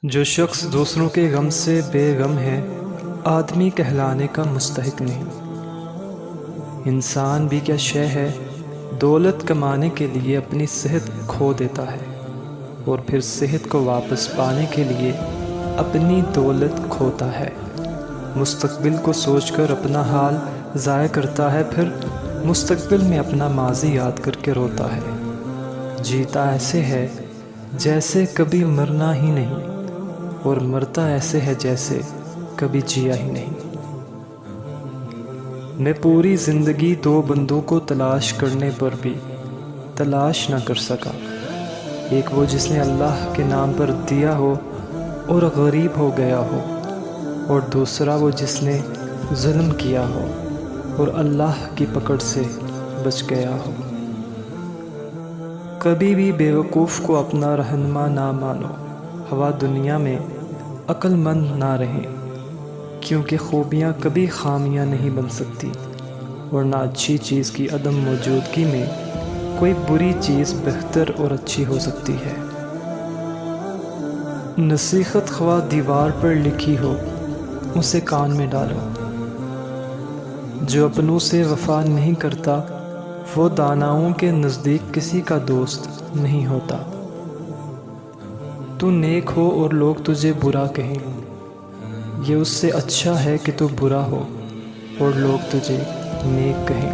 جو شخص دوسروں کے غم سے بے غم ہے آدمی کہلانے کا مستحق نہیں۔ انسان بھی کیا شے ہے، دولت کمانے کے لیے اپنی صحت کھو دیتا ہے اور پھر صحت کو واپس پانے کے لیے اپنی دولت کھوتا ہے۔ مستقبل کو سوچ کر اپنا حال ضائع کرتا ہے، پھر مستقبل میں اپنا ماضی یاد کر کے روتا ہے۔ جیتا ایسے ہے جیسے کبھی مرنا ہی نہیں، اور مرتا ایسے ہے جیسے کبھی جیا ہی نہیں۔ میں پوری زندگی دو بندوں کو تلاش کرنے پر بھی تلاش نہ کر سکا، ایک وہ جس نے اللہ کے نام پر دیا ہو اور غریب ہو گیا ہو، اور دوسرا وہ جس نے ظلم کیا ہو اور اللہ کی پکڑ سے بچ گیا ہو۔ کبھی بھی بیوقوف کو اپنا رہنما نہ مانو، ہوا دنیا میں عقل مند نہ رہیں، کیونکہ خوبیاں کبھی خامیاں نہیں بن سکتی، اور نہ اچھی چیز کی عدم موجودگی میں کوئی بری چیز بہتر اور اچھی ہو سکتی ہے۔ نصیحت خواہ دیوار پر لکھی ہو اسے کان میں ڈالو، جو اپنوں سے وفا نہیں کرتا وہ داناؤں کے نزدیک کسی کا دوست نہیں ہوتا۔ تو نیک ہو اور لوگ تجھے برا کہیں، یہ اس سے اچھا ہے کہ تو برا ہو اور لوگ تجھے نیک کہیں۔